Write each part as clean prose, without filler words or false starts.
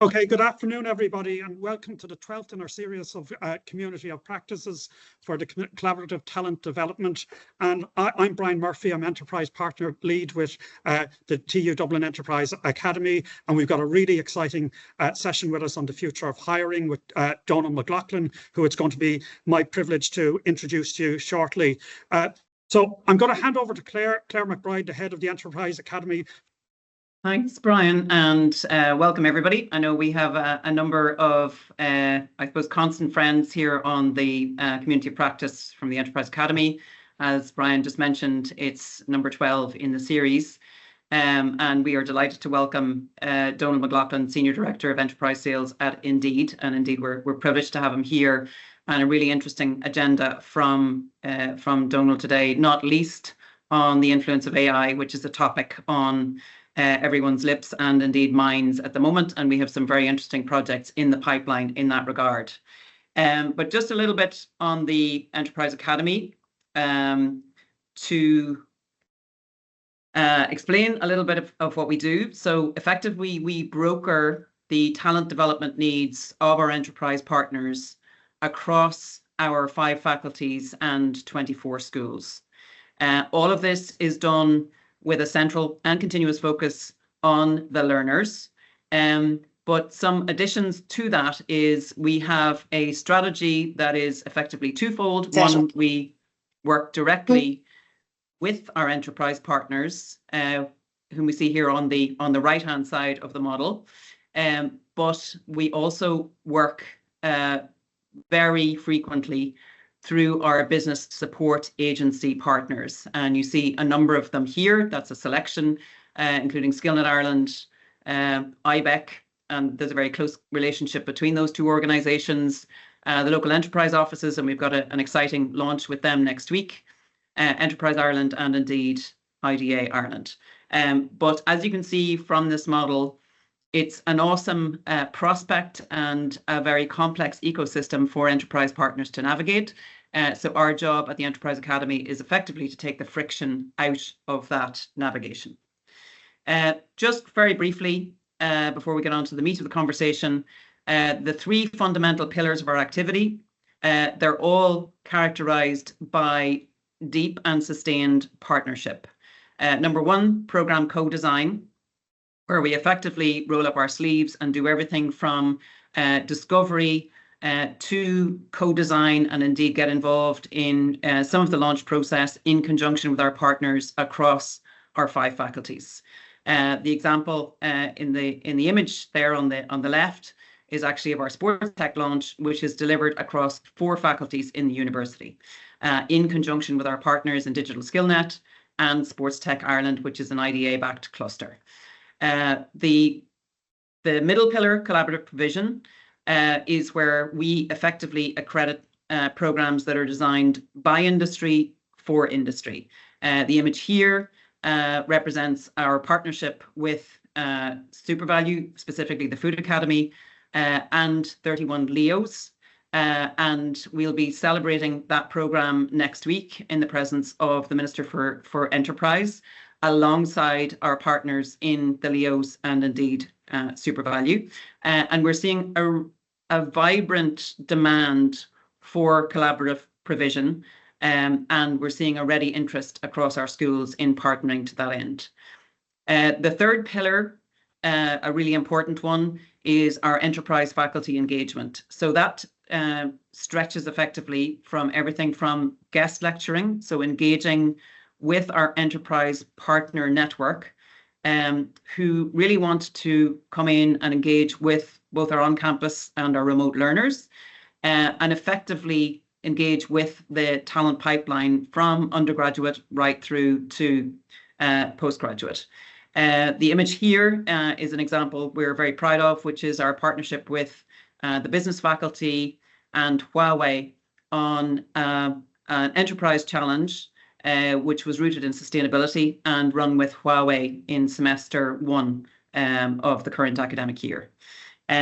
Okay, good afternoon, everybody, and welcome to the 12th in our series of community of practices for the collaborative talent development. And I'm Brian Murphy. I'm enterprise partner lead with the TU Dublin Enterprise Academy, and we've got a really exciting session with us on the future of hiring with Donal McLaughlin, who it's going to be my privilege to introduce to you shortly. So I'm going to hand over to Claire McBride, the head of the Enterprise Academy. Thanks, Brian, and welcome everybody. I know we have a number of, I suppose, constant friends here on the community of practice from the Enterprise Academy. As Brian just mentioned, it's number 12 in the series, and we are delighted to welcome Donal McLaughlin, Senior Director of Enterprise Sales at Indeed. And indeed, we're privileged to have him here, and a really interesting agenda from Donal today, not least on the influence of AI, which is a topic on everyone's lips and indeed minds at the moment, and we have some very interesting projects in the pipeline in that regard. But just a little bit on the Enterprise Academy to explain a little bit of what we do. So effectively, we broker the talent development needs of our enterprise partners across our 5 faculties and 24 schools. All of this is done with a central and continuous focus on the learners. But some additions to that is we have a strategy that is effectively twofold. One, we work directly with our enterprise partners, whom we see here on the right-hand side of the model. But we also work very frequently through our business support agency partners. And you see a number of them here. That's a selection, including SkillNet Ireland, IBEC, and there's a very close relationship between those two organisations, the local enterprise offices, and we've got an exciting launch with them next week, Enterprise Ireland and indeed IDA Ireland. But as you can see from this model, it's an awesome prospect and a very complex ecosystem for enterprise partners to navigate. So our job at the Enterprise Academy is effectively to take the friction out of that navigation. Just very briefly, before we get on to the meat of the conversation, the 3 fundamental pillars of our activity, they're all characterized by deep and sustained partnership. Number 1, program co-design, where we effectively roll up our sleeves and do everything from discovery to co-design and indeed get involved in some of the launch process in conjunction with our partners across our 5 faculties. The example in the image there on the left is actually of our sports tech launch, which is delivered across 4 faculties in the university in conjunction with our partners in Digital SkillNet and Sports Tech Ireland, which is an IDA-backed cluster. The middle pillar, collaborative provision, is where we effectively accredit programs that are designed by industry for industry. The image here represents our partnership with SuperValue, specifically the Food Academy, and 31 Leos. And we'll be celebrating that program next week in the presence of the Minister for Enterprise, alongside our partners in the Leos and indeed SuperValue. And we're seeing a vibrant demand for collaborative provision, and we're seeing a ready interest across our schools in partnering to that end. The third pillar, a really important one, is our enterprise faculty engagement. So that stretches effectively from everything from guest lecturing, so engaging with our enterprise partner network, who really want to come in and engage with both our on-campus and our remote learners, and effectively engage with the talent pipeline from undergraduate right through to postgraduate. The image here is an example we're very proud of, which is our partnership with the business faculty and Huawei on an enterprise challenge, which was rooted in sustainability and run with Huawei in semester 1 of the current academic year.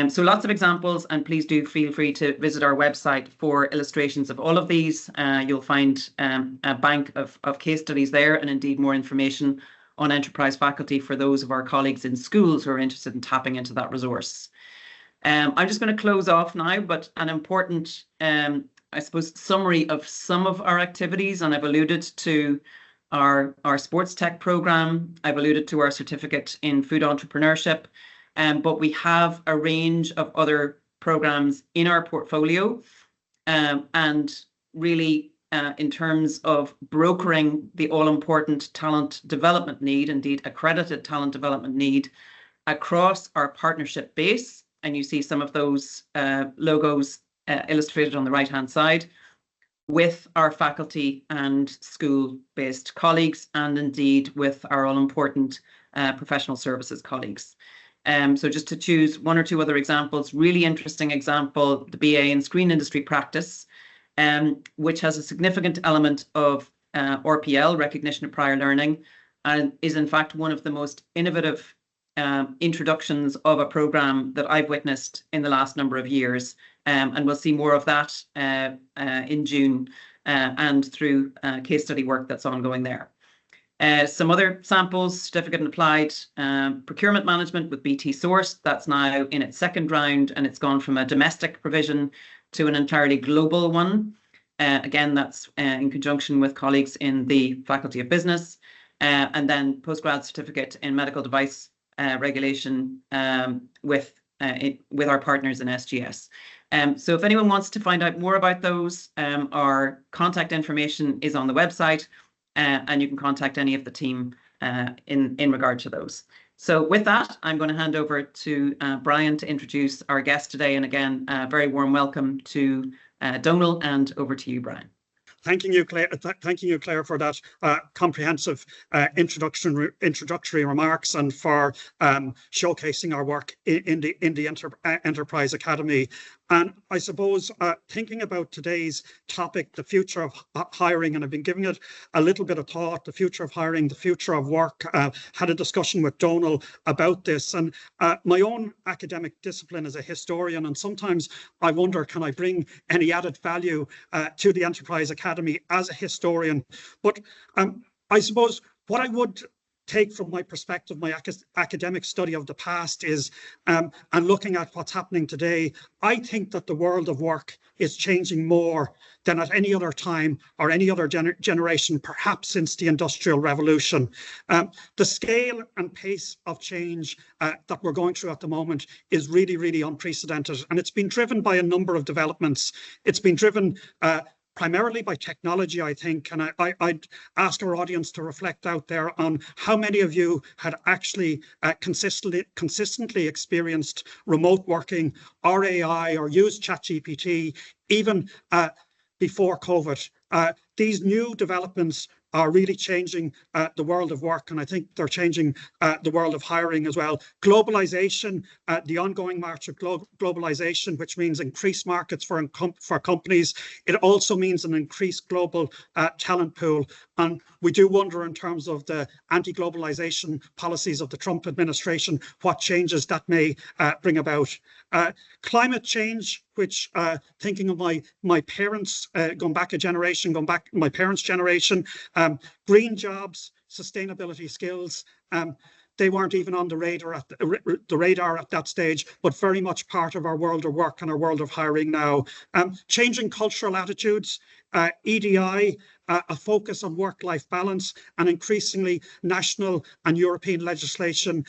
So lots of examples, and please do feel free to visit our website for illustrations of all of these. You'll find a bank of case studies there, and indeed more information on enterprise faculty for those of our colleagues in schools who are interested in tapping into that resource. I'm just going to close off now, but an important, I suppose, summary of some of our activities, and I've alluded to our sports tech program. I've alluded to our certificate in food entrepreneurship, but we have a range of other programs in our portfolio, and really in terms of brokering the all-important talent development need, indeed accredited talent development need, across our partnership base. And you see some of those logos illustrated on the right-hand side, with our faculty and school-based colleagues, and indeed with our all-important professional services colleagues. So just to choose one or two other examples, really interesting example, the BA in Screen Industry Practice, which has a significant element of RPL, recognition of prior learning, and is in fact one of the most innovative introductions of a program that I've witnessed in the last number of years. And we'll see more of that in June and through case study work that's ongoing there. Some other samples: certificate in applied procurement management with BT Source. That's now in its second round, and it's gone from a domestic provision to an entirely global one. Again, that's in conjunction with colleagues in the Faculty of Business. And then postgrad certificate in medical device regulation with our partners in SGS. So if anyone wants to find out more about those, our contact information is on the website, and you can contact any of the team in regard to those. So with that, I'm going to hand over to Brian to introduce our guest today. And again, a very warm welcome to Donal, and over to you, Brian. Thanking you, Claire. Thanking you, Claire, for that comprehensive introductory remarks, and for showcasing our work in the Enterprise Academy. And I suppose thinking about today's topic, the future of hiring, and I've been giving it a little bit of thought, the future of hiring, the future of work. Had a discussion with Donal about this, and my own academic discipline is a historian, and sometimes I wonder, can I bring any added value to the Enterprise Academy as a historian? But I suppose what I would take from my perspective, my academic study of the past is, and looking at what's happening today, I think that the world of work is changing more than at any other time or any other generation, perhaps since the Industrial Revolution. The scale and pace of change that we're going through at the moment is really, really unprecedented. And it's been driven by a number of developments. It's been driven primarily by technology, I think, and I'd ask our audience to reflect out there on how many of you had actually consistently experienced remote working or AI or used ChatGPT even before COVID. These new developments are really changing the world of work, and I think they're changing the world of hiring as well. Globalization, the ongoing march of globalization, which means increased markets for companies. It also means an increased global talent pool. And we do wonder, in terms of the anti-globalization policies of the Trump administration, what changes that may bring about. Climate change, which thinking of my parents, going back my parents' generation, green jobs, sustainability skills, they weren't even on the radar at that stage, but very much part of our world of work and our world of hiring now. Changing cultural attitudes, EDI, a focus on work-life balance, and increasingly national and European legislation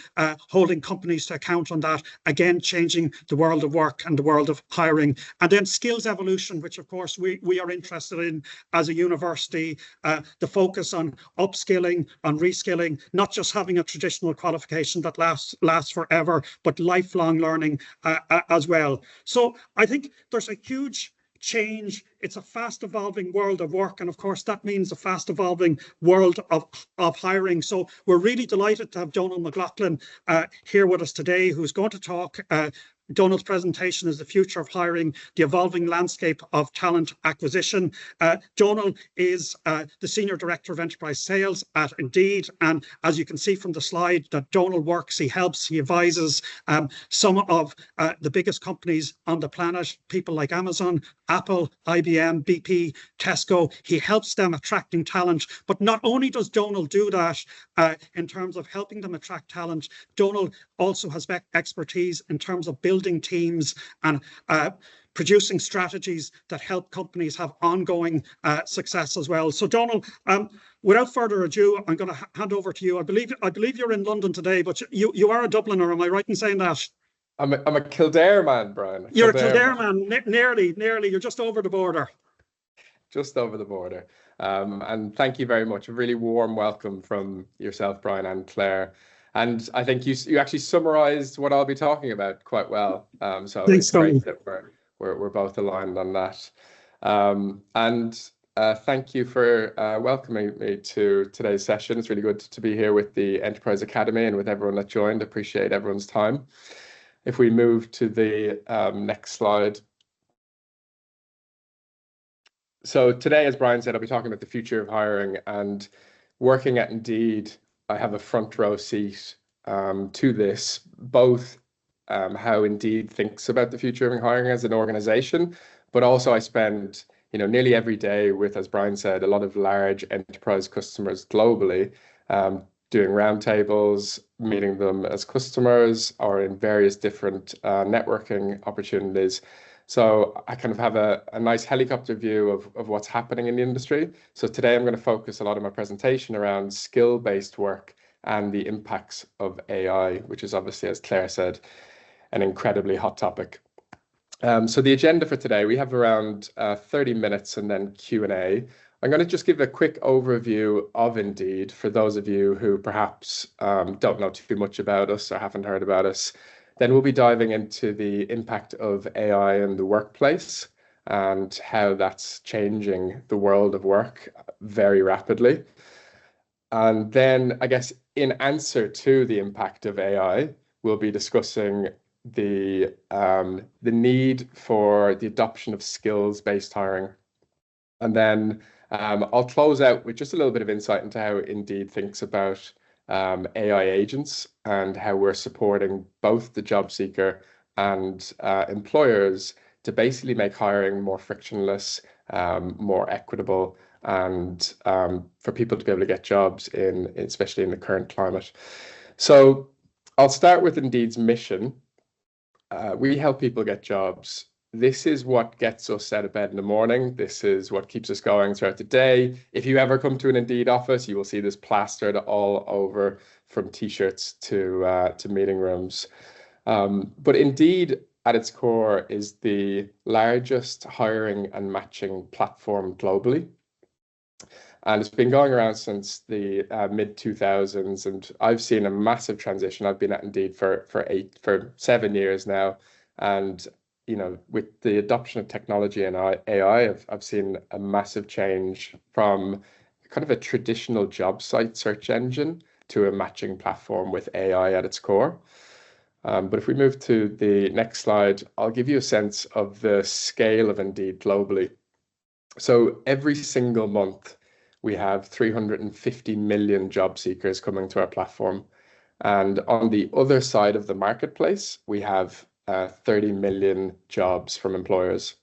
holding companies to account on that, again changing the world of work and the world of hiring. And then skills evolution, which of course we are interested in as a university, the focus on upskilling, on reskilling, not just having a traditional qualification that lasts forever, but lifelong learning as well. So I think there's a huge change. It's a fast evolving world of work, and of course that means a fast evolving world of hiring. So we're really delighted to have Donal McLaughlin here with us today, who's going to talk. Donal's presentation is The Future of Hiring, the Evolving Landscape of Talent Acquisition. Donal is the Senior Director of Enterprise Sales at Indeed. And as you can see from the slide that Donal works, he helps, he advises some of the biggest companies on the planet, people like Amazon, Apple, IBM, BP, Tesco. He helps them attracting talent. But not only does Donal do that in terms of helping them attract talent, Donal also has expertise in terms of building building teams and producing strategies that help companies have ongoing success as well. So Donal, without further ado, I'm going to hand over to you. I believe you're in London today, but you are a Dubliner, am I right in saying that? I'm a Kildare man, Brian. You're a Kildare man, nearly. You're just over the border. Just over the border. And thank you very much. A really warm welcome from yourself, Brian, and Claire. And I think you actually summarized what I'll be talking about quite well. So Thanks, it's great that we're both aligned on that. Thank you for welcoming me to today's session. It's really good to be here with the Enterprise Academy and with everyone that joined. Appreciate everyone's time. If we move to the next slide. So today, as Brian said, I'll be talking about the future of hiring, and working at Indeed, I have a front row seat to this, both how Indeed thinks about the future of hiring as an organization, but also I spend nearly every day with, as Brian said, a lot of large enterprise customers globally, doing roundtables, meeting them as customers or in various different networking opportunities. So I kind of have a nice helicopter view of what's happening in the industry. So today I'm going to focus a lot of my presentation around skill-based work and the impacts of AI, which is obviously, as Claire said, an incredibly hot topic. So the agenda for today, we have around 30 minutes and then Q&A. I'm going to just give a quick overview of Indeed for those of you who perhaps don't know too much about us or haven't heard about us. Then we'll be diving into the impact of AI in the workplace and how that's changing the world of work very rapidly. And then, I guess, in answer to the impact of AI, we'll be discussing the need for the adoption of skills-based hiring. And then I'll close out with just a little bit of insight into how Indeed thinks about AI agents and how we're supporting both the job seeker and employers to basically make hiring more frictionless, more equitable, and for people to be able to get jobs especially in the current climate. So I'll start with Indeed's mission. We help people get jobs. This is what gets us out of bed in the morning. This is what keeps us going throughout the day. If you ever come to an Indeed office, you will see this plastered all over, from T-shirts to meeting rooms. But Indeed, at its core, is the largest hiring and matching platform globally. And it's been going around since the mid-2000s, and I've seen a massive transition. I've been at Indeed for 7 years now, and with the adoption of technology and AI, I've seen a massive change from kind of a traditional job site search engine to a matching platform with AI at its core. But if we move to the next slide, I'll give you a sense of the scale of Indeed globally. So every single month, we have 350 million job seekers coming to our platform. And on the other side of the marketplace, we have 30 million jobs from employers.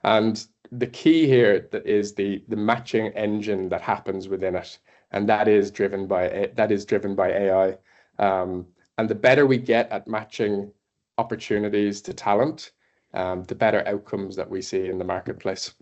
And the key here is the matching engine that happens within it, and that is driven by AI. And the better we get at matching opportunities to talent, the better outcomes that we see in the marketplace.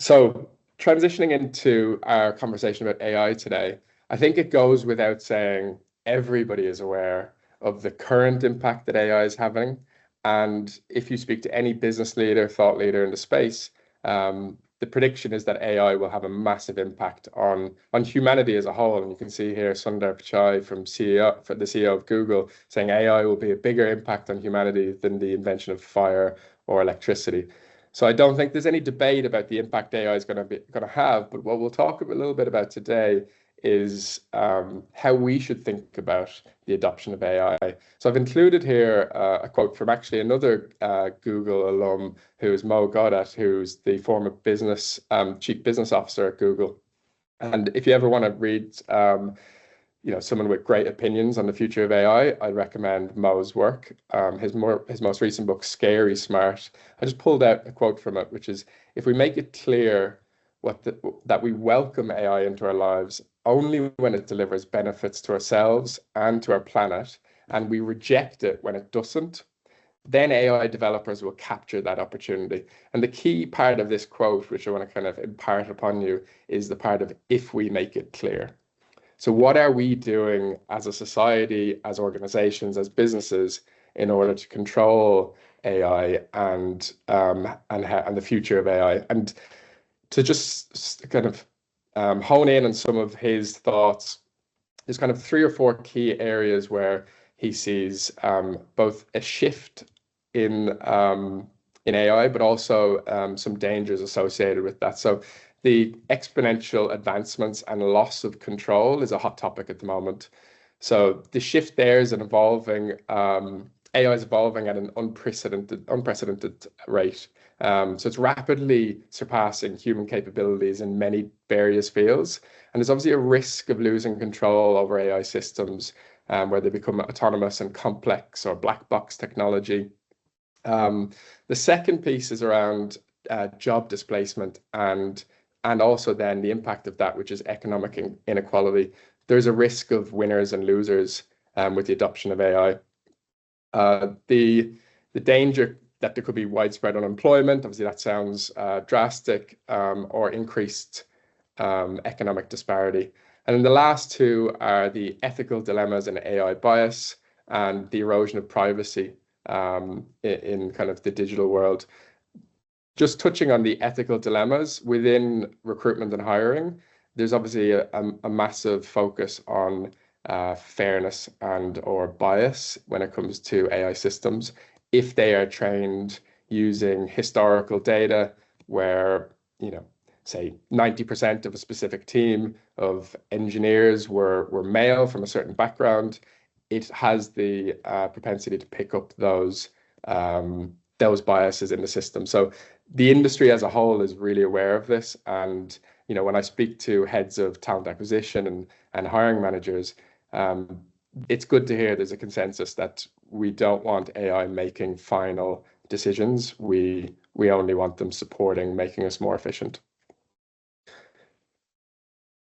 So transitioning into our conversation about AI today, I think it goes without saying everybody is aware of the current impact that AI is having. And if you speak to any business leader, thought leader in the space, the prediction is that AI will have a massive impact on humanity as a whole. And you can see here Sundar Pichai, the CEO of Google, saying AI will be a bigger impact on humanity than the invention of fire or electricity. So I don't think there's any debate about the impact AI is going to have. But what we'll talk a little bit about today is how we should think about the adoption of AI. So I've included here a quote from actually another Google alum, who is Mo Gaudat, who's the former chief business officer at Google. And if you ever want to read someone with great opinions on the future of AI, I recommend Mo's work. His most recent book, Scary Smart. I just pulled out a quote from it, which is, if we make it clear that we welcome AI into our lives only when it delivers benefits to ourselves and to our planet, and we reject it when it doesn't, then AI developers will capture that opportunity. And the key part of this quote, which I want to kind of impart upon you, is the part of if we make it clear. So what are we doing as a society, as organizations, as businesses in order to control AI and the future of AI? And to just kind of hone in on some of his thoughts, there's kind of 3 or 4 key areas where he sees both a shift in AI, but also some dangers associated with that. So the exponential advancements and loss of control is a hot topic at the moment. So the shift there is an evolving, AI is evolving at an unprecedented rate. So it's rapidly surpassing human capabilities in many various fields. And there's obviously a risk of losing control over AI systems where they become autonomous and complex or black box technology. The second piece is around job displacement and also then the impact of that, which is economic inequality. There's a risk of winners and losers with the adoption of AI. The danger that there could be widespread unemployment, obviously that sounds drastic, or increased economic disparity. And then the last 2 are the ethical dilemmas and AI bias and the erosion of privacy in kind of the digital world. Just touching on the ethical dilemmas within recruitment and hiring, there's obviously a massive focus on fairness and or bias when it comes to AI systems. If they are trained using historical data where, say 90% of a specific team of engineers were male from a certain background, it has the propensity to pick up those biases in the system. So the industry as a whole is really aware of this. And, when I speak to heads of talent acquisition and hiring managers, it's good to hear there's a consensus that we don't want AI making final decisions. We only want them supporting, making us more efficient.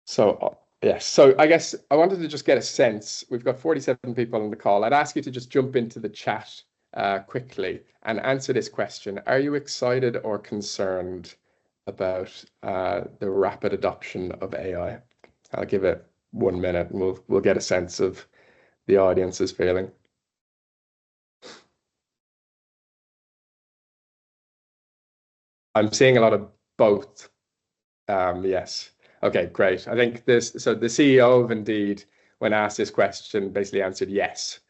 So yes, so I guess I wanted to just get a sense. We've got 47 people on the call. I'd ask you to just jump into the chat quickly and answer this question. Are you excited or concerned about the rapid adoption of AI? I'll give it 1 minute and we'll get a sense of the audience's feeling. I'm seeing a lot of both. Yes. Okay, great. I think so the CEO of Indeed, when asked this question, basically answered yes,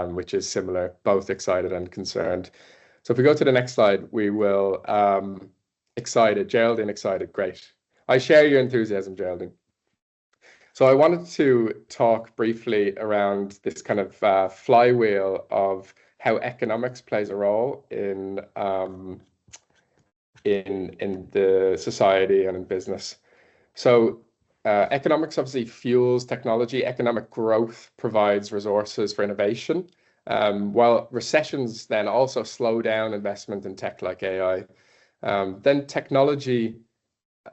which is similar, both excited and concerned. So if we go to the next slide, we will, excited, Geraldine excited, great. I share your enthusiasm, Geraldine. So I wanted to talk briefly around this kind of flywheel of how economics plays a role in the society and in business. So economics obviously fuels technology. Economic growth provides resources for innovation, while recessions then also slow down investment in tech like AI. Then technology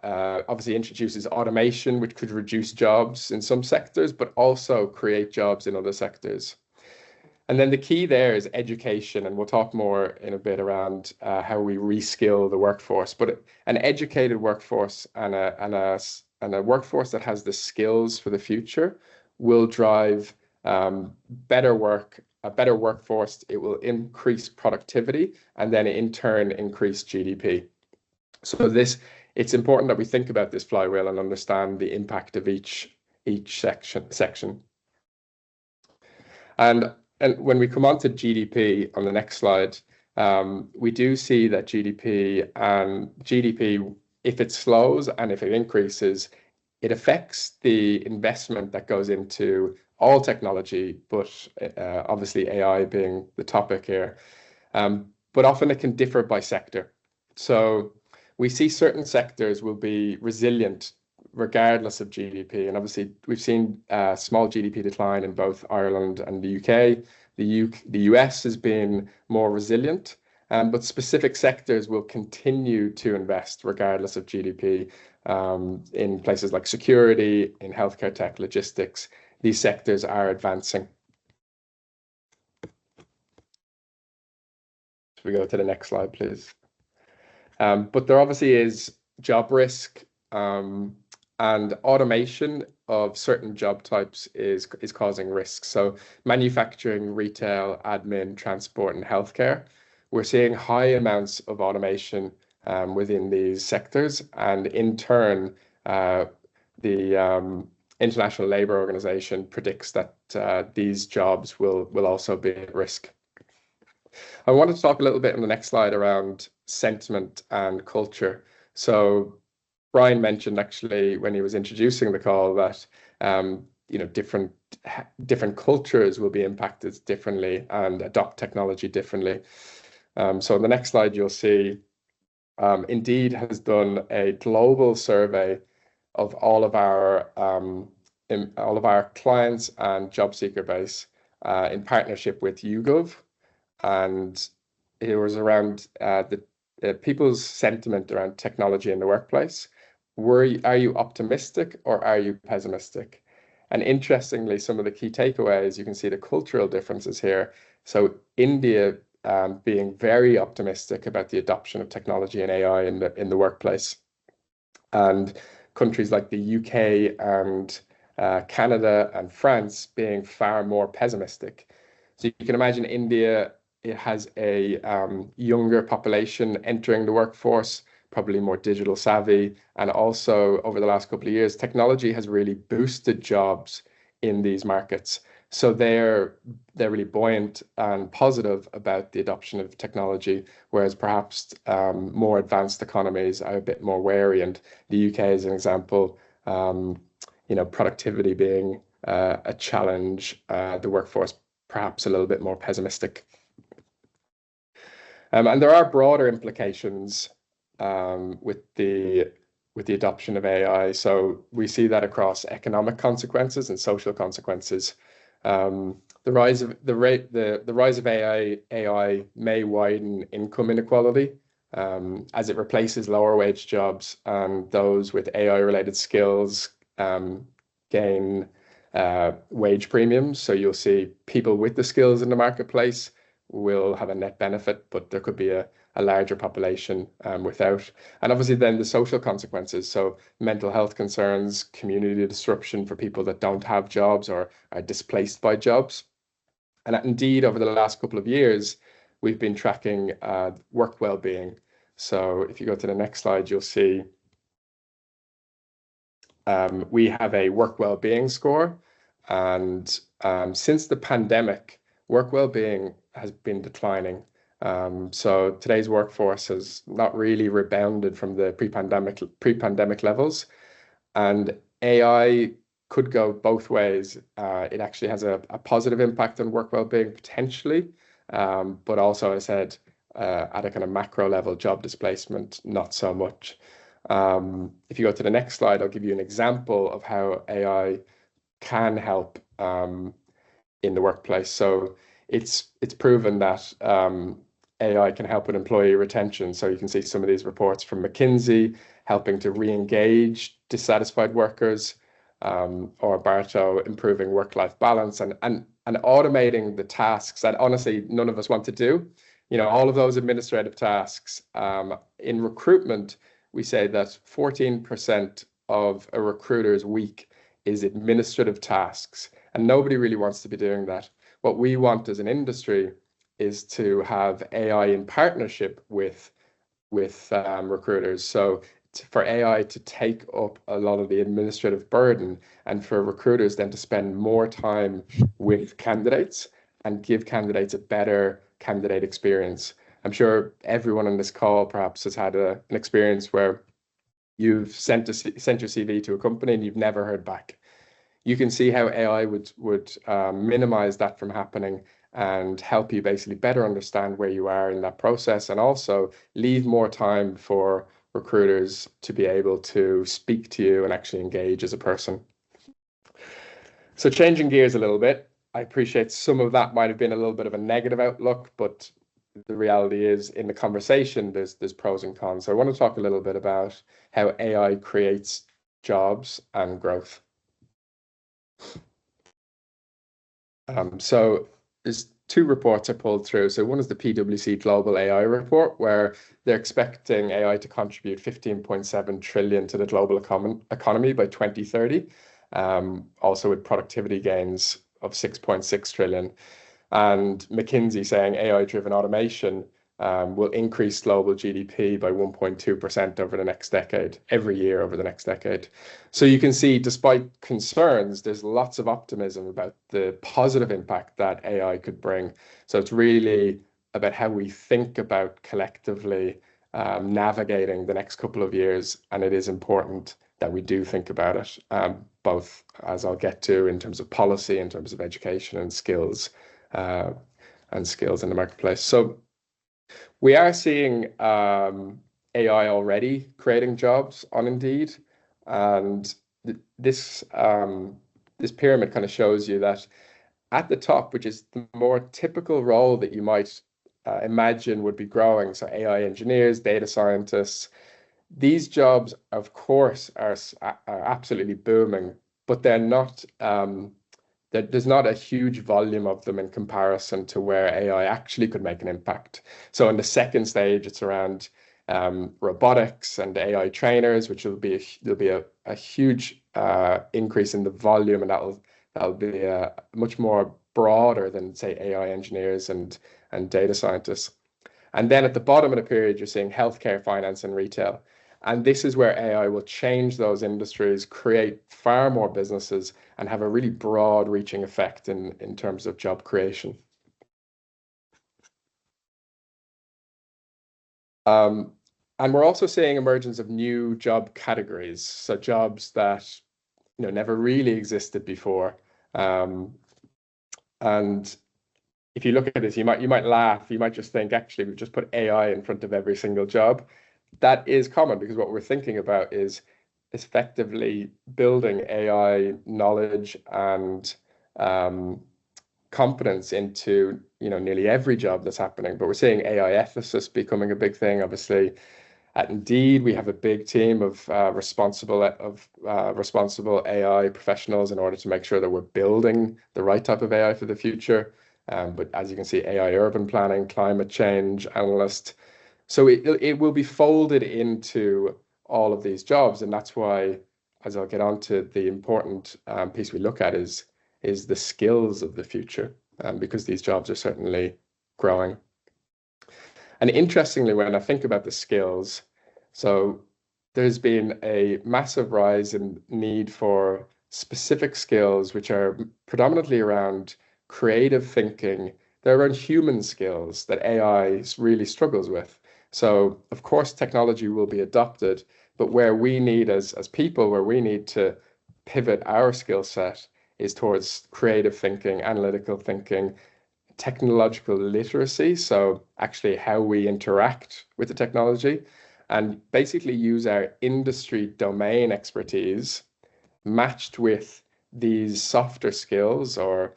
obviously introduces automation, which could reduce jobs in some sectors, but also create jobs in other sectors. And then the key there is education, and we'll talk more in a bit around how we reskill the workforce. But an educated workforce and a workforce that has the skills for the future will drive better work, a better workforce. It will increase productivity and then in turn increase GDP. So it's important that we think about this flywheel and understand the impact of each section. And when we come on to GDP on the next slide, we do see that GDP, if it slows and if it increases, it affects the investment that goes into all technology, but obviously AI being the topic here. But often it can differ by sector. So we see certain sectors will be resilient regardless of GDP. And obviously, we've seen a small GDP decline in both Ireland and the UK. The US has been more resilient, but specific sectors will continue to invest regardless of GDP in places like security, in healthcare tech, logistics. These sectors are advancing. If we go to the next slide, please. But there obviously is job risk, and automation of certain job types is causing risk. So manufacturing, retail, admin, transport, and healthcare, we're seeing high amounts of automation within these sectors, and in turn, the International Labour Organization predicts that these jobs will also be at risk. I wanted to talk a little bit on the next slide around sentiment and culture. So Brian mentioned actually when he was introducing the call that different cultures will be impacted differently and adopt technology differently. So on the next slide, you'll see Indeed has done a global survey of all of our clients and job seeker base in partnership with YouGov, and it was around the people's sentiment around technology in the workplace. Are you optimistic or are you pessimistic? And interestingly, some of the key takeaways, you can see the cultural differences here. So India being very optimistic about the adoption of technology and AI in the workplace, and countries like the UK and Canada and France being far more pessimistic. So you can imagine India, it has a younger population entering the workforce, probably more digital savvy, and also over the last couple of years, technology has really boosted jobs in these markets. So they're really buoyant and positive about the adoption of technology, whereas perhaps more advanced economies are a bit more wary. And the UK is an example, productivity being a challenge, the workforce perhaps a little bit more pessimistic. And there are broader implications with the adoption of AI. So we see that across economic consequences and social consequences. The rise of AI may widen income inequality as it replaces lower wage jobs, and those with AI-related skills gain wage premiums. So you'll see people with the skills in the marketplace will have a net benefit, but there could be a larger population without. And obviously then the social consequences, so mental health concerns, community disruption for people that don't have jobs or are displaced by jobs. And indeed, over the last couple of years, we've been tracking work well-being. So if you go to the next slide, you'll see we have a work well-being score. And since the pandemic, work well-being has been declining. So today's workforce has not really rebounded from the pre-pandemic levels, and AI could go both ways. It actually has a positive impact on work well-being potentially, but also, as I said, at a kind of macro level, job displacement, not so much. If you go to the next slide, I'll give you an example of how AI can help in the workplace. So it's proven that AI can help with employee retention. So you can see some of these reports from McKinsey helping to re-engage dissatisfied workers, or Barto improving work-life balance and automating the tasks that honestly none of us want to do. All of those administrative tasks. In recruitment, we say that 14% of a recruiter's week is administrative tasks, and nobody really wants to be doing that. What we want as an industry is to have AI in partnership with recruiters. So for AI to take up a lot of the administrative burden, and for recruiters then to spend more time with candidates and give candidates a better candidate experience. I'm sure everyone on this call perhaps has had an experience where you've sent your CV to a company and you've never heard back. You can see how AI would minimize that from happening and help you basically better understand where you are in that process, and also leave more time for recruiters to be able to speak to you and actually engage as a person. So changing gears a little bit, I appreciate some of that might have been a little bit of a negative outlook, but the reality is in the conversation, there's pros and cons. So I want to talk a little bit about how AI creates jobs and growth. So there's two reports are pulled through. So one is the PwC Global AI report, where they're expecting AI to contribute 15.7 trillion to the global economy by 2030, also with productivity gains of 6.6 trillion. And McKinsey saying AI-driven automation will increase global GDP by 1.2% over the next decade, every year over the next decade. So you can see, despite concerns, there's lots of optimism about the positive impact that AI could bring. So it's really about how we think about collectively navigating the next couple of years. And it is important that we do think about it, both, as I'll get to, in terms of policy, in terms of education and skills in the marketplace. So we are seeing AI already creating jobs on Indeed, and this pyramid kind of shows you that at the top, which is the more typical role that you might imagine would be growing, so AI engineers, data scientists, these jobs, of course, are absolutely booming, but they're not. There's not a huge volume of them in comparison to where AI actually could make an impact. So in the second stage, it's around robotics and AI trainers, which there'll be a huge increase in the volume, and that'll be much more broader than, say, AI engineers and data scientists. And then at the bottom of the period, you're seeing healthcare, finance, and retail. And this is where AI will change those industries, create far more businesses, and have a really broad reaching effect in terms of job creation. And we're also seeing emergence of new job categories, so jobs that never really existed before. And if you look at this, you might laugh. You might just think, actually, we've just put AI in front of every single job. That is common, because what we're thinking about is effectively building AI knowledge and competence into nearly every job that's happening. But we're seeing AI ethicists becoming a big thing. Obviously, at Indeed, we have a big team of responsible AI professionals in order to make sure that we're building the right type of AI for the future. But as you can see, AI urban planning, climate change analyst. So it will be folded into all of these jobs, and that's why, as I'll get on to, the important piece we look at is the skills of the future, because these jobs are certainly growing. And interestingly, when I think about the skills, so there's been a massive rise in need for specific skills, which are predominantly around creative thinking. They're around human skills that AI really struggles with. So, of course, technology will be adopted, but where we need, as people, where we need to pivot our skill set is towards creative thinking, analytical thinking, technological literacy, so actually how we interact with the technology, and basically use our industry domain expertise matched with these softer skills, or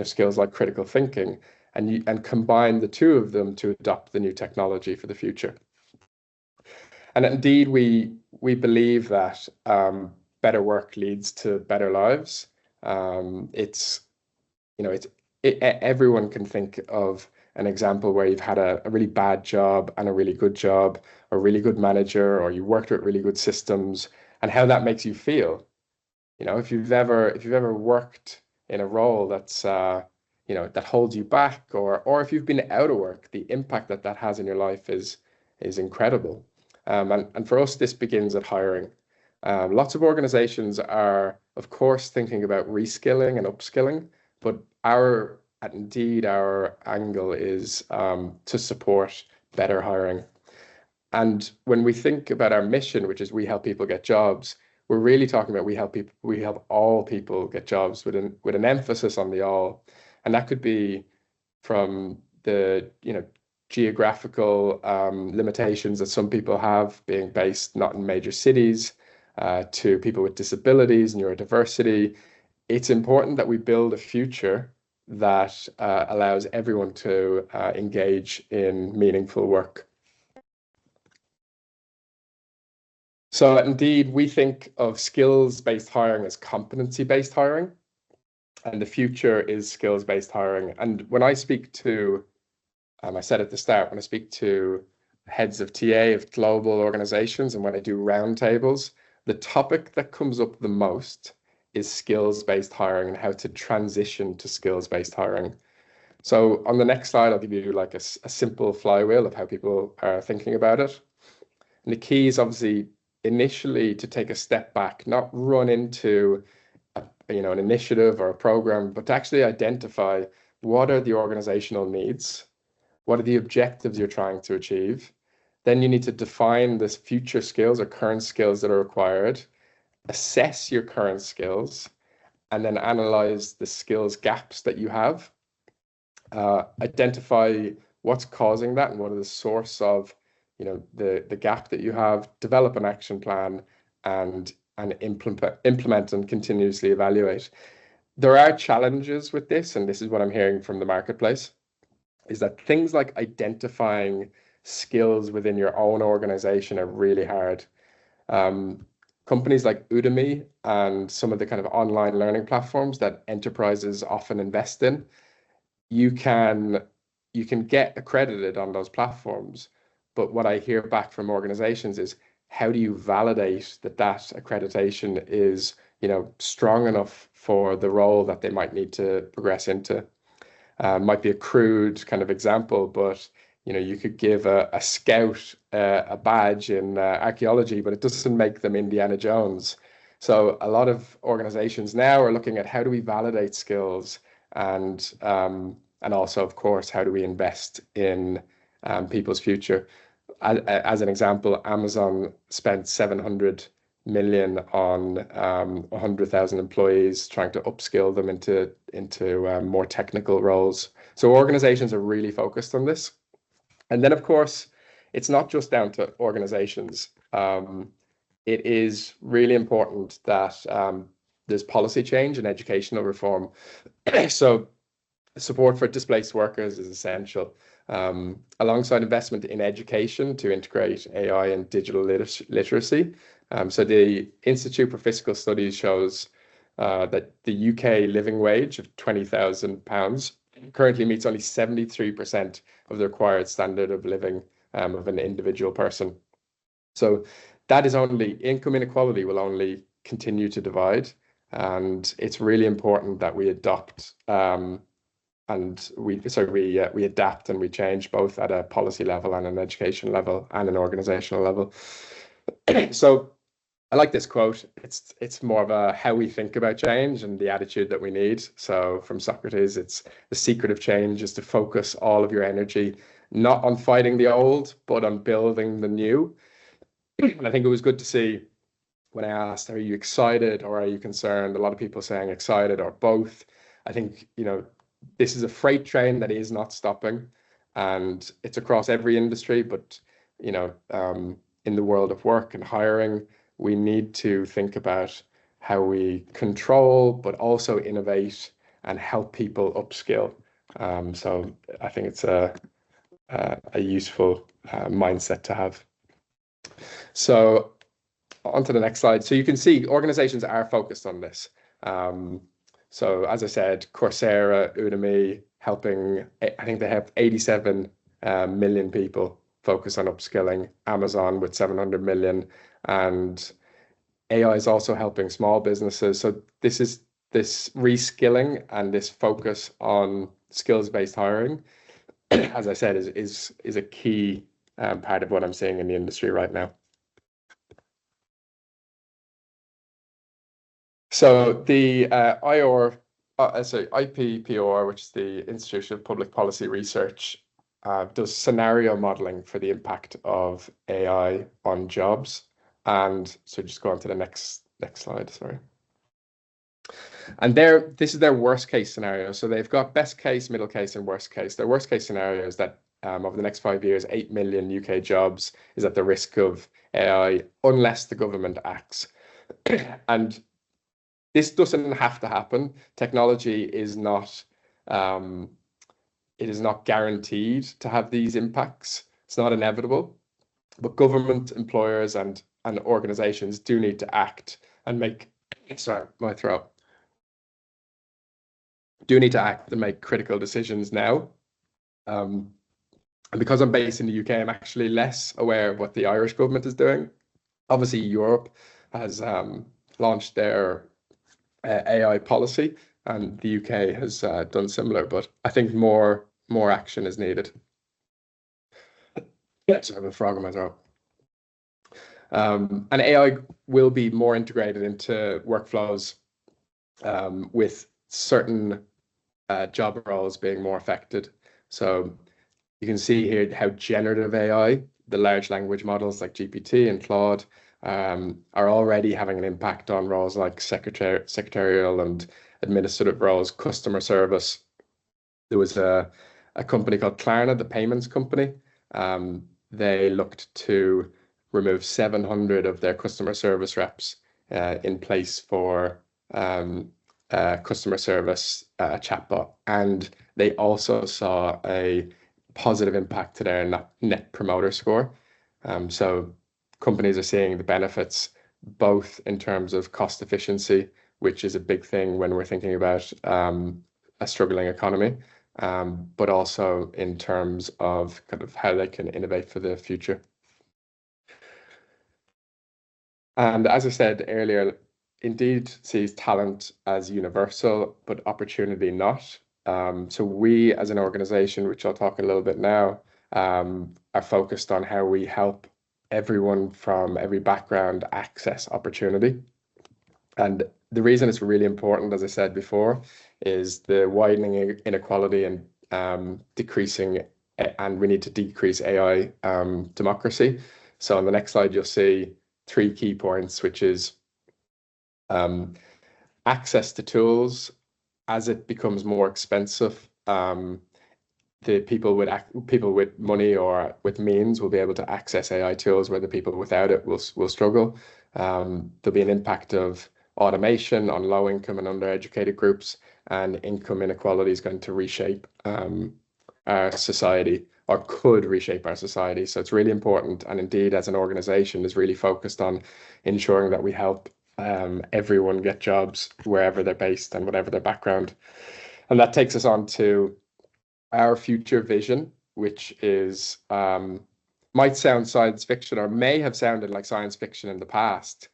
skills like critical thinking, and combine the two of them to adopt the new technology for the future. And indeed, we believe that better work leads to better lives. Everyone can think of an example where you've had a really bad job and a really good job, a really good manager, or you worked with really good systems, and how that makes you feel. If you've ever worked in a role that's that holds you back, or if you've been out of work, the impact that has in your life is incredible. And for us, this begins at hiring. Lots of organizations are, of course, thinking about reskilling and upskilling, but at Indeed, our angle is to support better hiring. And when we think about our mission, which is we help people get jobs, we're really talking about we help all people get jobs with an emphasis on the all. And that could be from the geographical limitations that some people have, being based not in major cities, to people with disabilities, neurodiversity. It's important that we build a future that allows everyone to engage in meaningful work. So indeed, we think of skills-based hiring as competency-based hiring. and the future is skills-based hiring. And when I speak to, I said at the start, when I speak to heads of TA of global organizations and when I do roundtables, the topic that comes up the most is skills-based hiring and how to transition to skills-based hiring. So on the next slide, I'll give you like a simple flywheel of how people are thinking about it. And the key is obviously initially to take a step back, not run into an initiative or a program, but to actually identify what are the organizational needs, what are the objectives you're trying to achieve. Then you need to define the future skills or current skills that are required, assess your current skills, and then analyze the skills gaps that you have. Identify what's causing that and what are the source of the gap that you have, develop an action plan, and implement and continuously evaluate. There are challenges with this, and this is what I'm hearing from the marketplace, is that things like identifying skills within your own organization are really hard. Companies like Udemy and some of the kind of online learning platforms that enterprises often invest in, you can get accredited on those platforms. But what I hear back from organizations is, how do you validate that accreditation is, strong enough for the role that they might need to progress into? Might be a crude kind of example, but you could give a scout a badge in archaeology, but it doesn't make them Indiana Jones. So a lot of organizations now are looking at how do we validate skills, and also, of course, how do we invest in people's future? As an example, Amazon spent 700 million on 100,000 employees, trying to upskill them into more technical roles. So organizations are really focused on this. And then, of course, it's not just down to organizations. It is really important that there's policy change and educational reform. So support for displaced workers is essential, alongside investment in education to integrate AI and digital literacy. So the Institute for Fiscal Studies shows that the UK living wage of £20,000 currently meets only 73% of the required standard of living of an individual person. So that is only, income inequality will only continue to divide. And it's really important that we adopt and we adapt and we change, both at a policy level and an education level and an organizational level. So I like this quote. It's more of a how we think about change and the attitude that we need. So from Socrates, it's the secret of change is to focus all of your energy not on fighting the old, but on building the new. And I think it was good to see when I asked, are you excited or are you concerned? A lot of people saying excited or both. I think, this is a freight train that is not stopping, and it's across every industry. But, in the world of work and hiring, we need to think about how we control, but also innovate and help people upskill. So I think it's a useful mindset to have. So on to the next slide. So you can see organizations are focused on this. So as I said, Coursera, Udemy, helping, I think they have 87 million people focus on upskilling, Amazon with 700 million, and AI is also helping small businesses. So this reskilling and this focus on skills-based hiring, as I said, is a key part of what I'm seeing in the industry right now. So the IPPR, which is the Institute of Public Policy Research, does scenario modeling for the impact of AI on jobs. And so just go on to the next slide, sorry. And this is their worst case scenario. So they've got best case, middle case, and worst case. Their worst case scenario is that over the next 5 years, 8 million UK jobs is at the risk of AI unless the government acts. And this doesn't have to happen. Technology is not, it is not guaranteed to have these impacts. It's not inevitable, but government, employers, and organizations do need to act and make, sorry, my throat. do need to act and make critical decisions now. And because I'm based in the UK, I'm actually less aware of what the Irish government is doing. Obviously, Europe has launched their AI policy, and the UK has done similar, but I think more action is needed. So I have a frog in my throat. And AI will be more integrated into workflows, with certain job roles being more affected. So you can see here how generative AI, the large language models like GPT and Claude, are already having an impact on roles like secretarial and administrative roles, customer service. There was a company called Klarna, the payments company. They looked to remove 700 of their customer service reps in place for customer service chatbot. And they also saw a positive impact to their net promoter score. So companies are seeing the benefits both in terms of cost efficiency, which is a big thing when we're thinking about a struggling economy, but also in terms of kind of how they can innovate for the future. And as I said earlier, Indeed sees talent as universal, but opportunity not. So we as an organization, which I'll talk a little bit now, are focused on how we help everyone from every background access opportunity. And the reason it's really important, as I said before, is the widening inequality and decreasing, and we need to decrease AI democracy. So on the next slide, you'll see 3 key points, which is access to tools. As it becomes more expensive, the people with money or with means will be able to access AI tools, where the people without it will struggle. There'll be an impact of automation on low income and undereducated groups, and income inequality is going to reshape our society, or could reshape our society. So it's really important, and Indeed as an organization is really focused on ensuring that we help everyone get jobs wherever they're based and whatever their background. And that takes us on to our future vision, which is might sound science fiction, or may have sounded like science fiction in the past,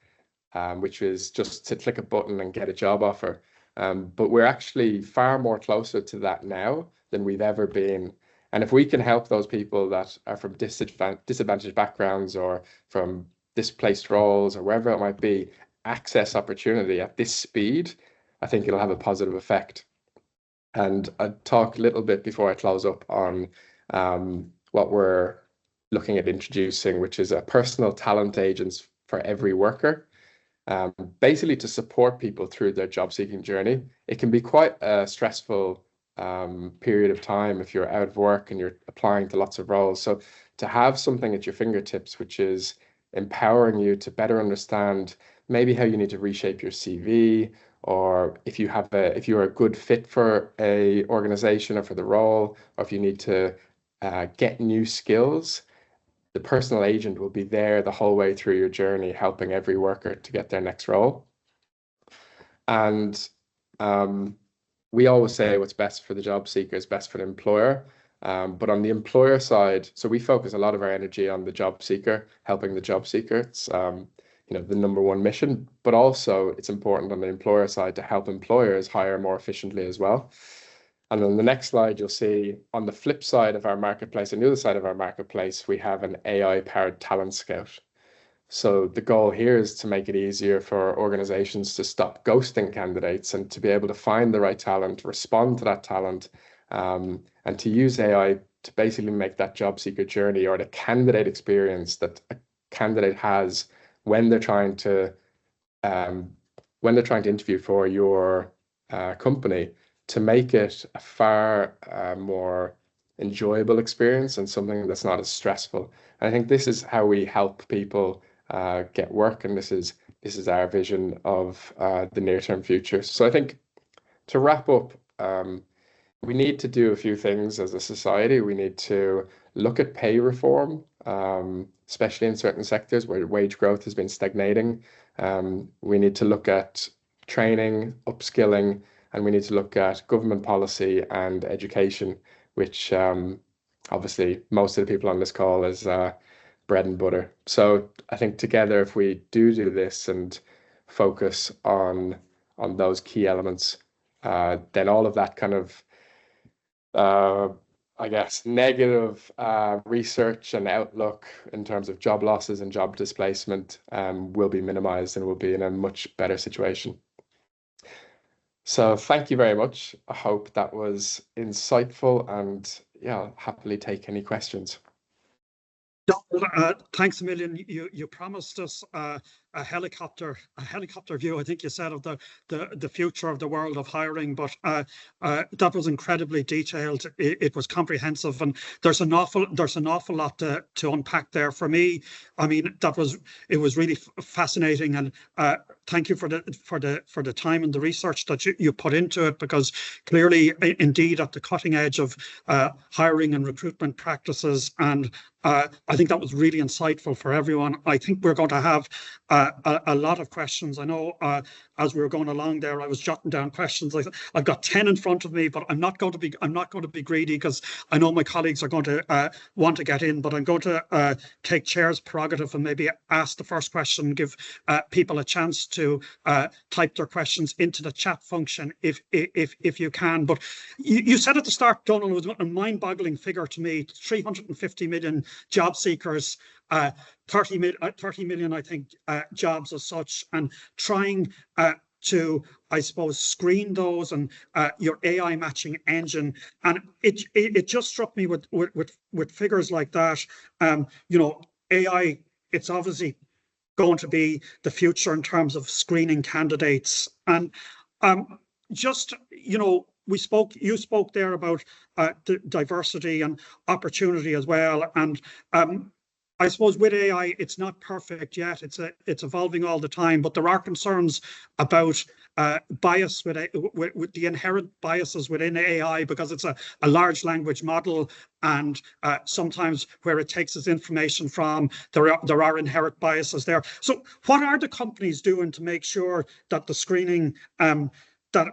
which is just to click a button and get a job offer. But we're actually far more closer to that now than we've ever been. And if we can help those people that are from disadvantaged backgrounds or from displaced roles or wherever it might be, access opportunity at this speed, I think it'll have a positive effect. And I'll talk a little bit before I close up on what we're looking at introducing, which is a personal talent agents for every worker, basically to support people through their job seeking journey. It can be quite a stressful period of time if you're out of work and you're applying to lots of roles. So to have something at your fingertips, which is empowering you to better understand maybe how you need to reshape your CV, or if you're a good fit for a organization or for the role, or if you need to get new skills, the personal agent will be there the whole way through your journey, helping every worker to get their next role. And we always say what's best for the job seeker is best for the employer. But on the employer side, so we focus a lot of our energy on the job seeker, helping the job seeker. It's the number one mission, but also it's important on the employer side to help employers hire more efficiently as well. And on the next slide, you'll see on the flip side of our marketplace, on the other side of our marketplace, we have an AI-powered talent scout. So the goal here is to make it easier for organizations to stop ghosting candidates and to be able to find the right talent, respond to that talent, and to use AI to basically make that job seeker journey, or the candidate experience that a candidate has when they're trying to interview for your company, to make it a far more enjoyable experience and something that's not as stressful. And I think this is how we help people get work, and this is our vision of the near-term future. So I think to wrap up, we need to do a few things as a society. We need to look at pay reform, especially in certain sectors where wage growth has been stagnating. We need to look at training, upskilling, and we need to look at government policy and education, which obviously most of the people on this call is bread and butter. So I think together, if we do this and focus on those key elements, then all of that kind of I guess negative research and outlook in terms of job losses and job displacement will be minimized, and we'll be in a much better situation. So thank you very much. I hope that was insightful, and yeah, I'll happily take any questions. Thanks a million. You promised us a helicopter view, I think you said, of the future of the world of hiring, but that was incredibly detailed. It was comprehensive, and there's an awful lot to unpack there for me. I mean, it was really fascinating, and thank you for the time and the research that you put into it, because clearly, indeed, at the cutting edge of hiring and recruitment practices, and I think that was really insightful for everyone. I think we're going to have a lot of questions. I know as we were going along there, I was jotting down questions. I've got 10 in front of me, but I'm not going to be greedy, because I know my colleagues are going to want to get in. But I'm going to take chair's prerogative and maybe ask the first question, give people a chance to type their questions into the chat function if you can. But you said at the start, Donal, it was a mind-boggling figure to me: 350 million job seekers, 30 million, I think, jobs as such, and trying to, I suppose, screen those, and your AI matching engine. And it just struck me with figures like that. You know, AI, it's obviously going to be the future in terms of screening candidates. And just, you know, you spoke there about diversity and opportunity as well. And I suppose with AI, it's not perfect yet. It's evolving all the time, but there are concerns about bias with the inherent biases within AI, because it's a large language model, and sometimes where it takes its information from, there are inherent biases there. So what are the companies doing to make sure that the screening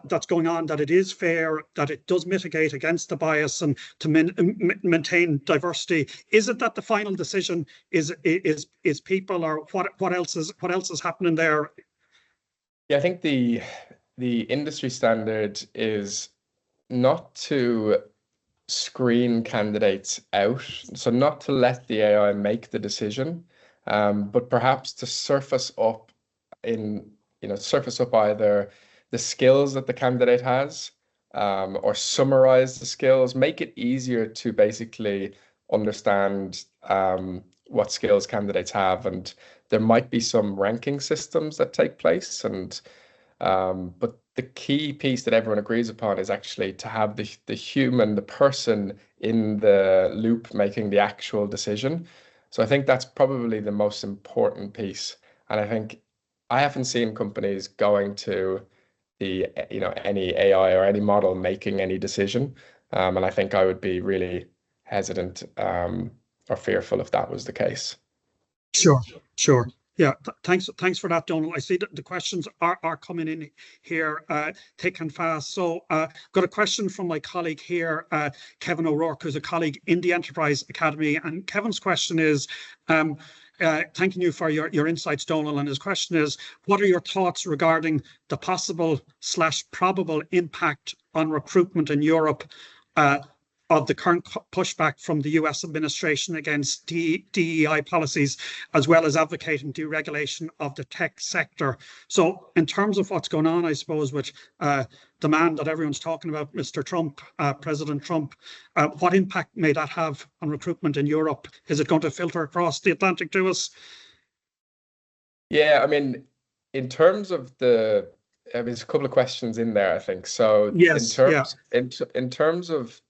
that's going on, that it is fair, that it does mitigate against the bias, and to maintain diversity? Is it that the final decision is people, or what else is happening there? Yeah, I think the industry standard is not to screen candidates out, so not to let the AI make the decision, but perhaps to surface up either the skills that the candidate has, or summarize the skills, make it easier to basically understand what skills candidates have. And there might be some ranking systems that take place, and but the key piece that everyone agrees upon is actually to have the human, the person in the loop making the actual decision. So I think that's probably the most important piece. And I think I haven't seen companies going to any AI or any model making any decision, and I think I would be really hesitant or fearful if that was the case. Sure. Yeah, thanks for that, Donal. I see that the questions are coming in here thick and fast. So got a question from my colleague here, Kevin O'Rourke, who's a colleague in the Enterprise Academy. And Kevin's question is, thanking you for your insights, Donal. And his question is, what are your thoughts regarding the possible/probable impact on recruitment in Europe of the current pushback from the US administration against DEI policies, as well as advocating deregulation of the tech sector? So in terms of what's going on, I suppose, with the man that everyone's talking about, Mr. Trump, President Trump, what impact may that have on recruitment in Europe? Is it going to filter across the Atlantic to us? Yeah, I mean, in terms of there's a couple of questions in there, I think. So yes, in terms of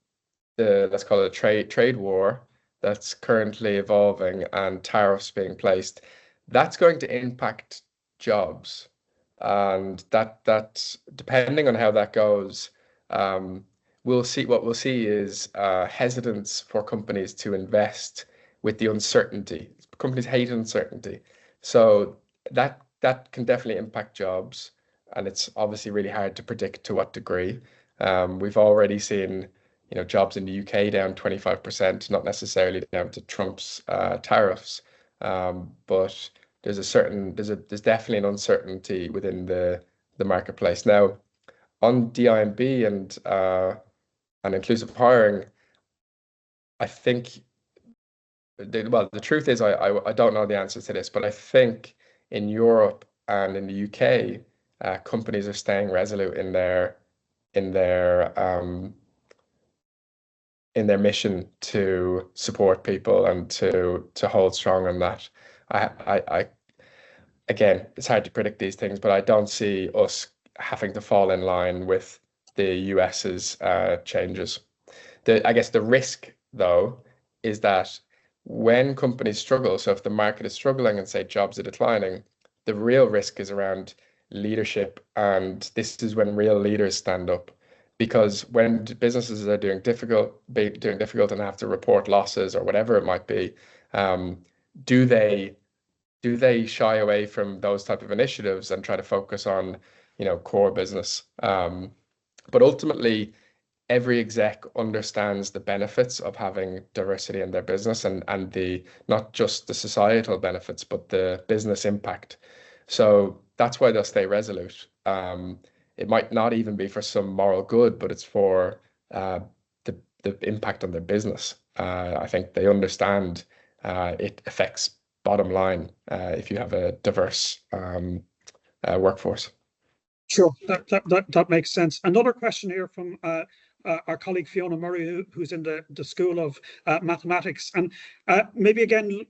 let's call it a trade war that's currently evolving and tariffs being placed, that's going to impact jobs, and that depending on how that goes, we'll see is hesitance for companies to invest with the uncertainty. Companies hate uncertainty, so that can definitely impact jobs. and it's obviously really hard to predict to what degree. We've already seen, jobs in the UK down 25%, not necessarily down to Trump's tariffs, but there's definitely an uncertainty within the marketplace now. On DIMB and inclusive hiring, I think the truth is I don't know the answer to this, but I think in Europe and in the UK, companies are staying resolute in their mission to support people and to hold strong on that. I again, it's hard to predict these things, but I don't see us having to fall in line with the US's changes. I guess the risk, though, is that when companies struggle, so if the market is struggling and say jobs are declining, the real risk is around leadership, and this is when real leaders stand up. Because when businesses are doing difficult and have to report losses or whatever it might be, do they shy away from those type of initiatives and try to focus on, core business? But ultimately, every exec understands the benefits of having diversity in their business and the not just the societal benefits, but the business impact. So that's why they'll stay resolute. It might not even be for some moral good, but it's for the impact on their business. I think they understand it affects bottom line if you have a diverse workforce. Sure, that makes sense. Another question here from our colleague Fiona Murray, who's in the School of Mathematics, and maybe again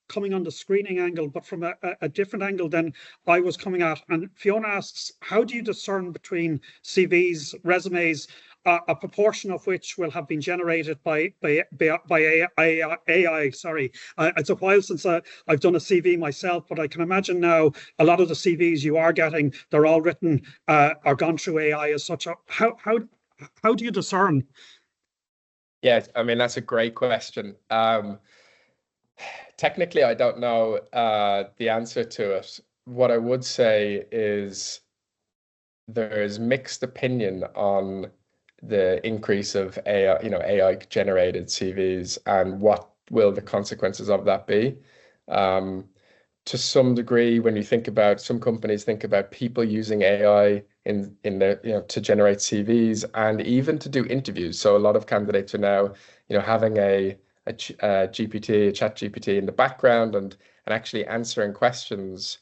coming on the screening angle, but from a different angle than I was coming at. And Fiona asks, how do you discern between CVs, resumes, a proportion of which will have been generated by AI? Sorry, it's a while since I've done a CV myself, but I can imagine now a lot of the CVs you are getting, they're all written or gone through AI as such. How do you discern? Yeah, I mean, that's a great question. Technically, I don't know the answer to it. What I would say is there's mixed opinion on the increase of AI, AI generated CVs and what will the consequences of that be. To some degree, when you think about, some companies think about people using AI in their, to generate CVs and even to do interviews. So a lot of candidates are now, having a chat GPT in the background and actually answering questions,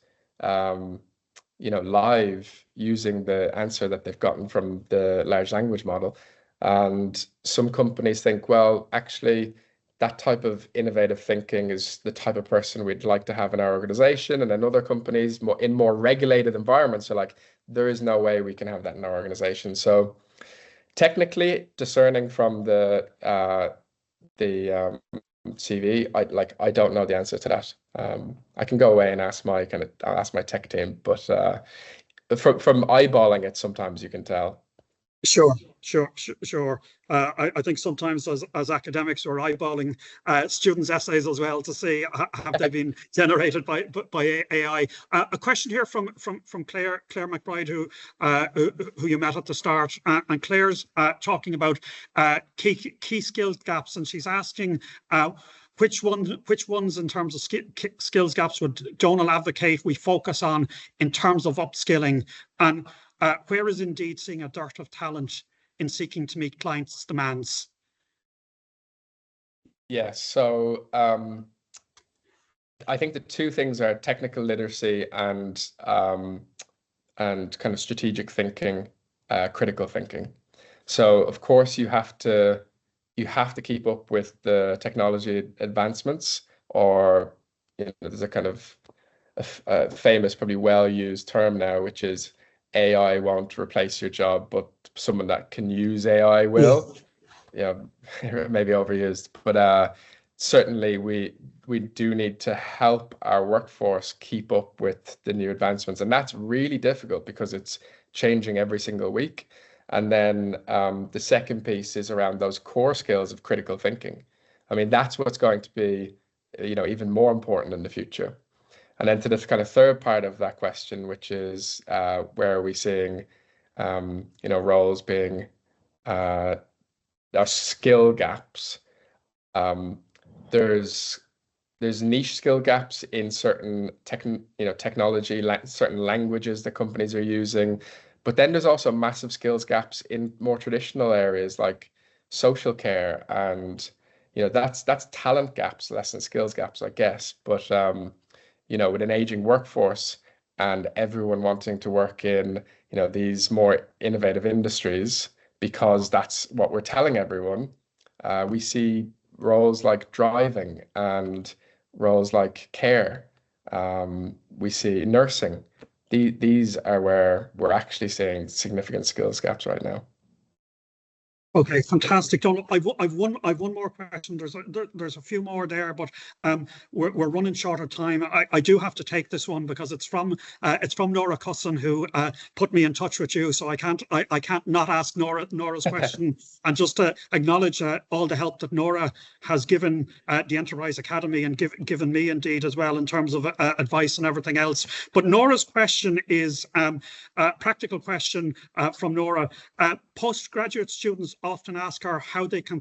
live using the answer that they've gotten from the large language model. And some companies think, well, actually, that type of innovative thinking is the type of person we'd like to have in our organization. And then other companies in more regulated environments are like, there is no way we can have that in our organization. So technically, discerning from the CV, I don't know the answer to that. I can go away and ask my tech team, but from eyeballing it, sometimes you can tell. Sure. I think sometimes as academics we're eyeballing students' essays as well to see have they been generated by AI. A question here from Claire McBride, who you met at the start, and Claire's talking about key skills gaps, and she's asking which ones in terms of skills gaps would Donal advocate we focus on in terms of upskilling, and where is Indeed seeing a dearth of talent in seeking to meet clients' demands? Yes, so I think the two things are technical literacy and kind of strategic thinking, critical thinking. So of course you have to keep up with the technology advancements, or there's a kind of a famous, probably well-used term now, which is AI won't replace your job, but someone that can use AI will. Maybe overused, but certainly we do need to help our workforce keep up with the new advancements, and that's really difficult because it's changing every single week. And then the second piece is around those core skills of critical thinking. I mean, that's what's going to be even more important in the future. And then to this kind of third part of that question, which is where are we seeing roles being our skill gaps. There's niche skill gaps in certain technology, certain languages that companies are using, but then there's also massive skills gaps in more traditional areas like social care, and that's talent gaps, less than skills gaps, I guess. But with an aging workforce and everyone wanting to work in these more innovative industries, because that's what we're telling everyone, we see roles like driving and roles like care. We see nursing. These are where we're actually seeing significant skills gaps right now. Okay, fantastic, Donal. I've one more question. There's a few more there, but we're running short of time. I do have to take this one because it's from Nora Cusson, who put me in touch with you. So I can't not ask Nora's question, and just to acknowledge all the help that Nora has given the Enterprise Academy and given me indeed as well in terms of advice and everything else. But Nora's question is a practical question from Nora. Postgraduate students often ask her how they can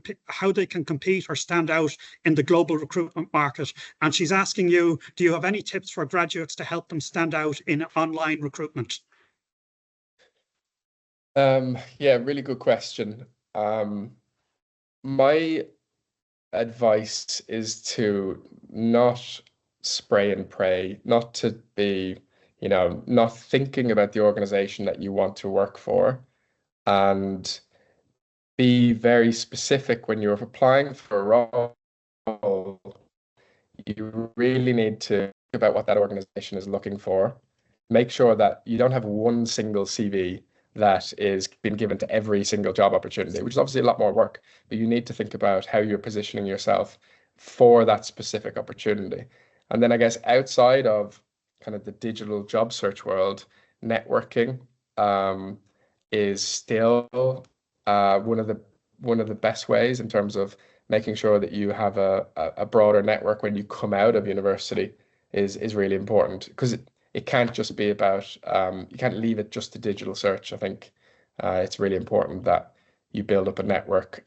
compete or stand out in the global recruitment market, and she's asking you, do you have any tips for graduates to help them stand out in online recruitment? Yeah, really good question. My advice is to not spray and pray, not to be not thinking about the organization that you want to work for, and be very specific when you're applying for a role. You really need to think about what that organization is looking for. Make sure that you don't have one single CV that is been given to every single job opportunity, which is obviously a lot more work, but you need to think about how you're positioning yourself for that specific opportunity. And then I guess outside of kind of the digital job search world, networking is still one of the best ways in terms of making sure that you have a broader network when you come out of university is really important, because it can't just be about you can't leave it just to digital search. I think it's really important that you build up a network,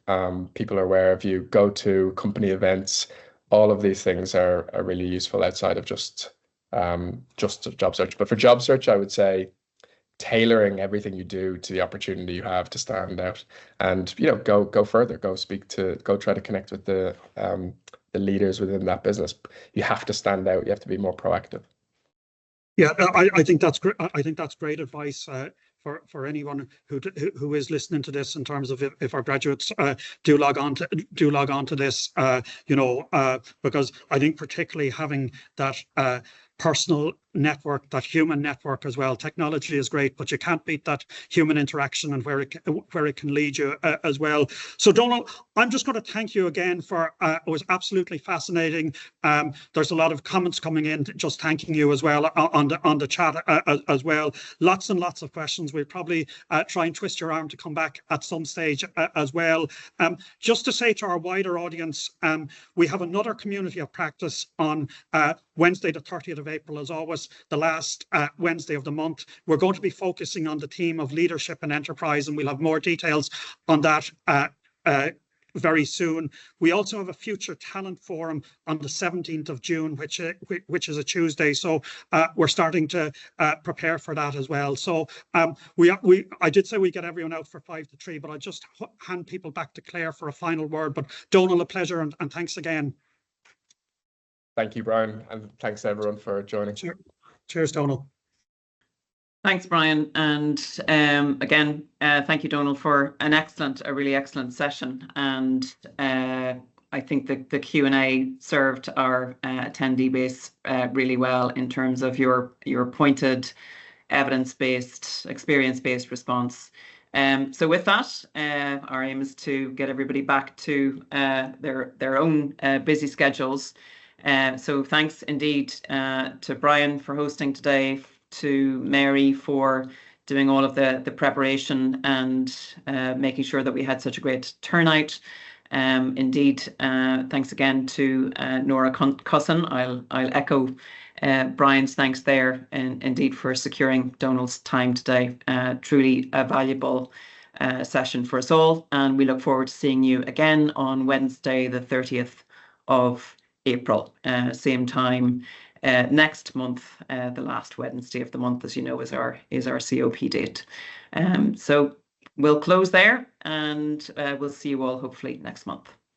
people are aware of you, go to company events. All of these things are really useful outside of just job search. But for job search, I would say tailoring everything you do to the opportunity you have to stand out, and go further, go try to connect with the leaders within that business. You have to stand out, you have to be more proactive. Yeah, I think that's great. I think that's great advice for anyone who is listening to this, in terms of if our graduates do log on to this, because I think particularly having that personal network, that human network as well. Technology is great, but you can't beat that human interaction and where it can lead you as well. So Donal, I'm just going to thank you again for it was absolutely fascinating. There's a lot of comments coming in just thanking you as well on the chat as well. Lots and lots of questions. We'll probably try and twist your arm to come back at some stage as well. Just to say to our wider audience, we have another community of practice on Wednesday the 30th of April, as always, the last Wednesday of the month. We're going to be focusing on the theme of leadership and enterprise, and we'll have more details on that very soon. We also have a future talent forum on the 17th of June, which is a Tuesday. So we're starting to prepare for that as well. So I did say we get everyone out for 5 to 3, but I'll just hand people back to Claire for a final word. But Donal, a pleasure, and thanks again. Thank you, Brian, and thanks everyone for joining. Cheers, Donal. Thanks, Brian, and again, thank you, Donal, for a really excellent session. And I think the Q&A served our attendee base really well in terms of your pointed, evidence-based, experience-based response. So with that, our aim is to get everybody back to their own busy schedules. So thanks indeed to Brian for hosting today, to Mary for doing all of the preparation and making sure that we had such a great turnout. Indeed, thanks again to Nora Cusson. I'll echo Brian's thanks there, and indeed for securing Donal's time today. Truly a valuable session for us all, and we look forward to seeing you again on Wednesday, the 30th of April, same time next month. The last Wednesday of the month, as you know, is our COP date. So we'll close there, and we'll see you all hopefully next month.